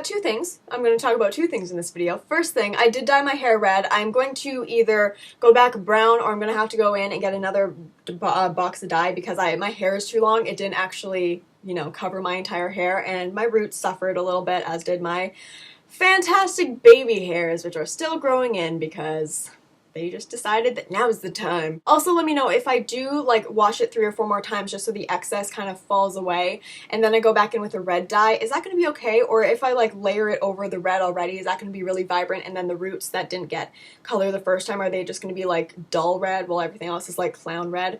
Two things. I'm going to talk about two things in this video. First thing, I did dye my hair red. I'm going to either go back brown or I'm going to have to go in and get another box of dye because my hair is too long. It didn't actually, you know, cover my entire hair, and my roots suffered a little bit, as did my fantastic baby hairs, which are still growing in because they just decided that now's the time. Also, let me know if I do like wash it 3 or 4 more times just so the excess kind of falls away, and then I go back in with a red dye, is that going to be okay? Or if I like layer it over the red already, is that going to be really vibrant, and then the roots that didn't get color the first time, are they just going to be like dull red while everything else is like clown red?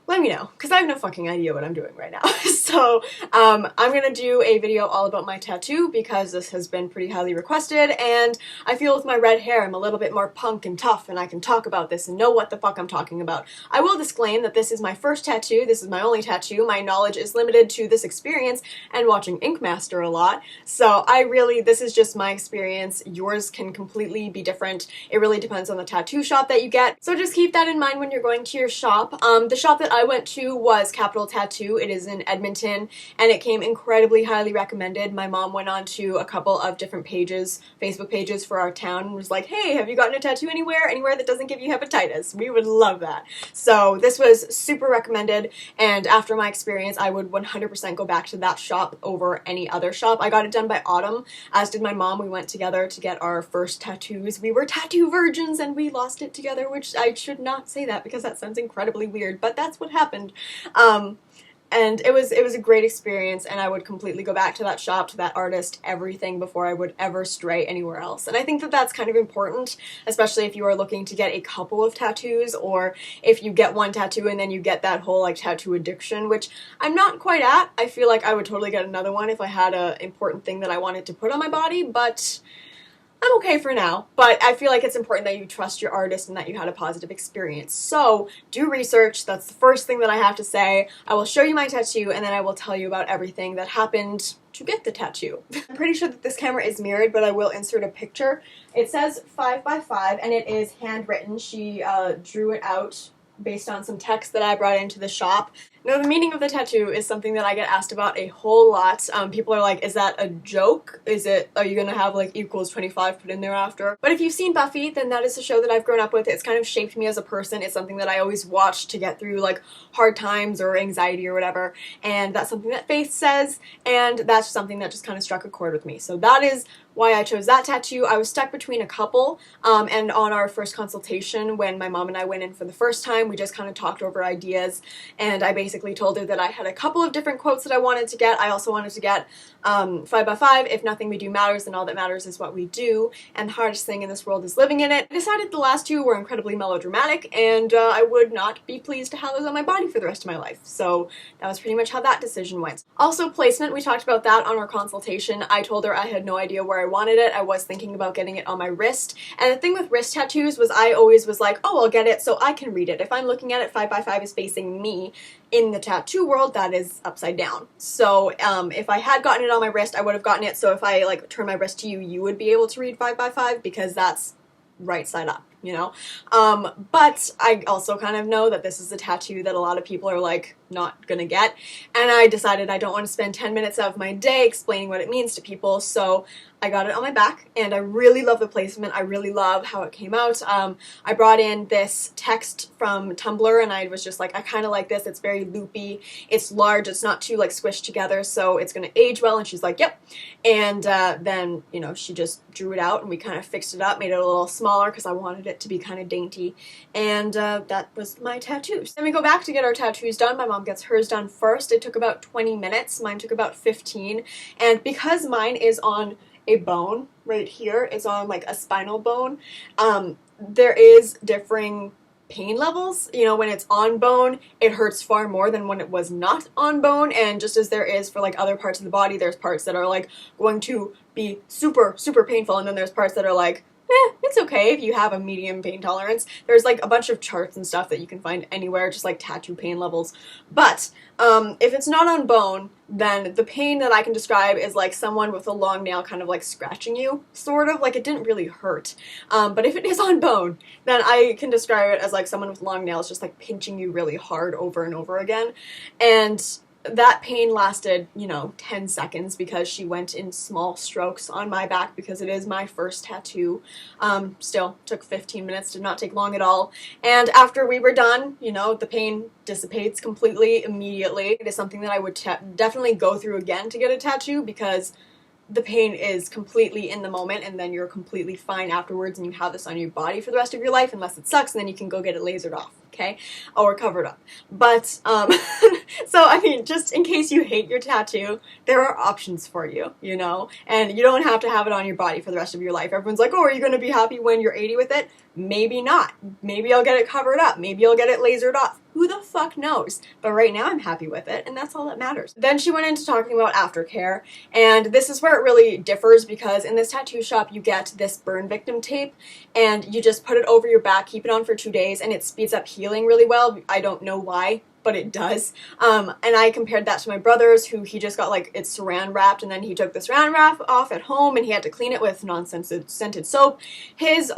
Let me know, because I have no fucking idea what I'm doing right now. So, I'm gonna do a video all about my tattoo because this has been pretty highly requested, and I feel with my red hair I'm a little bit more punk and tough, and I can talk about this and know what the fuck I'm talking about. I will disclaim that this is my first tattoo, this is my only tattoo, my knowledge is limited to this experience and watching Ink Master a lot, so this is just my experience. Yours can completely be different. It really depends on the tattoo shop that you get, so just keep that in mind when you're going to your shop. The shop that I went to was Capital Tattoo. It is in Edmonton, and it came incredibly highly recommended. My mom went on to a couple of different pages, Facebook pages for our town, and was like, hey, have you gotten a tattoo anywhere that doesn't give you hepatitis? We would love that. So this was super recommended, and after my experience, I would 100% go back to that shop over any other shop. I got it done by Autumn, as did my mom. We went together to get our first tattoos. We were tattoo virgins, and we lost it together, which I should not say that because that sounds incredibly weird, but that's what happened. And it was a great experience, and I would completely go back to that shop, to that artist, everything before I would ever stray anywhere else. And I think that that's kind of important, especially if you are looking to get a couple of tattoos, or if you get one tattoo and then you get that whole like tattoo addiction, which I'm not quite at. I feel like I would totally get another one if I had an important thing that I wanted to put on my body, but I'm okay for now. But I feel like it's important that you trust your artist and that you had a positive experience. So do research. That's the first thing that I have to say. I will show you my tattoo, and then I will tell you about everything that happened to get the tattoo. I'm pretty sure that this camera is mirrored, but I will insert a picture. It says 5x5, and it is handwritten. She drew it out based on some text that I brought into the shop. Now, the meaning of the tattoo is something that I get asked about a whole lot. People are like, is that a joke? Are you gonna have like equals 25 put in there after? But if you've seen Buffy, then that is a show that I've grown up with. It's kind of shaped me as a person. It's something that I always watch to get through like hard times or anxiety or whatever. And that's something that Faith says, and that's something that just kind of struck a chord with me. So that is why I chose that tattoo. I was stuck between a couple, and on our first consultation, when my mom and I went in for the first time, we just kind of talked over ideas, and I basically told her that I had a couple of different quotes that I wanted to get. I also wanted to get 5x5, if nothing we do matters, then all that matters is what we do, and the hardest thing in this world is living in it. I decided the last two were incredibly melodramatic, and I would not be pleased to have those on my body for the rest of my life, so that was pretty much how that decision went. Also, placement, we talked about that on our consultation. I told her I had no idea where I wanted it. I was thinking about getting it on my wrist, and the thing with wrist tattoos was I always was like, oh, I'll get it so I can read it. If I'm looking at it, 5x5 is facing me. In the tattoo world, that is upside down. So if I had gotten it on my wrist, I would have gotten it, so if I like turn my wrist to you, you would be able to read 5x5 because that's right side up, you know? But I also kind of know that this is a tattoo that a lot of people are like not gonna get, and I decided I don't want to spend 10 minutes of my day explaining what it means to people, so I got it on my back, and I really love the placement. I really love how it came out. I brought in this text from Tumblr, and I was just like, I kind of like this. It's very loopy. It's large. It's not too like squished together, so it's going to age well. And she's like, yep. And then, you know, she just drew it out, and we kind of fixed it up, made it a little smaller because I wanted it to be kind of dainty. And that was my tattoos. Then we go back to get our tattoos done. My mom gets hers done first. It took about 20 minutes. Mine took about 15. And because mine is on a bone right here, it's on like a spinal bone, there is differing pain levels. You know, when it's on bone, it hurts far more than when it was not on bone, and just as there is for like other parts of the body, there's parts that are like going to be super, super painful, and then there's parts that are like, it's okay if you have a medium pain tolerance. There's like a bunch of charts and stuff that you can find anywhere, just like tattoo pain levels. But if it's not on bone, then the pain that I can describe is like someone with a long nail kind of like scratching you, sort of. Like, it didn't really hurt. But if it is on bone, then I can describe it as like someone with long nails just like pinching you really hard over and over again. And that pain lasted, 10 seconds because she went in small strokes on my back because it is my first tattoo. Still took 15 minutes, did not take long at all. And after we were done, the pain dissipates completely immediately. It is something that I would definitely go through again to get a tattoo because the pain is completely in the moment and then you're completely fine afterwards and you have this on your body for the rest of your life unless it sucks and then you can go get it lasered off, okay? Or covered up. But, so I mean, just in case you hate your tattoo, there are options for you, and you don't have to have it on your body for the rest of your life. Everyone's like, oh, are you going to be happy when you're 80 with it? Maybe not. Maybe I'll get it covered up. Maybe I'll get it lasered off. Who the fuck knows? But right now I'm happy with it, and that's all that matters. Then she went into talking about aftercare, and this is where it really differs because in this tattoo shop you get this burn victim tape, and you just put it over your back, keep it on for 2 days, and it speeds up healing really well. I don't know why, but it does. And I compared that to my brother's, who he just got it saran wrapped, and then he took the saran wrap off at home and he had to clean it with non-scented soap.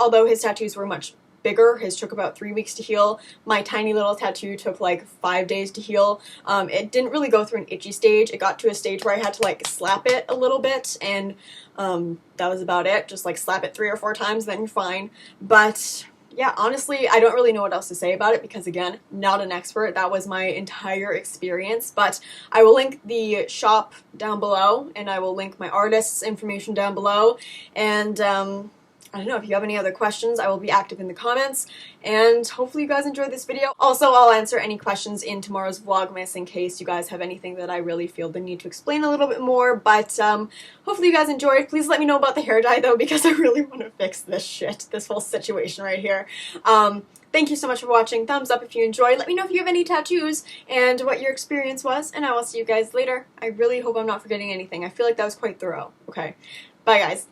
Although his tattoos were much bigger, his took about 3 weeks to heal. My tiny little tattoo took 5 days to heal. It didn't really go through an itchy stage. It got to a stage where I had to slap it a little bit, and that was about it. Just slap it 3 or 4 times, then you're fine. But yeah, honestly, I don't really know what else to say about it because, again, not an expert. That was my entire experience. But I will link the shop down below, and I will link my artist's information down below. And I don't know, if you have any other questions, I will be active in the comments. And hopefully you guys enjoyed this video. Also, I'll answer any questions in tomorrow's Vlogmas in case you guys have anything that I really feel the need to explain a little bit more. But hopefully you guys enjoyed. Please let me know about the hair dye, though, because I really want to fix this whole situation right here. Thank you so much for watching. Thumbs up if you enjoyed. Let me know if you have any tattoos and what your experience was, and I will see you guys later. I really hope I'm not forgetting anything. I feel like that was quite thorough. Okay, bye guys.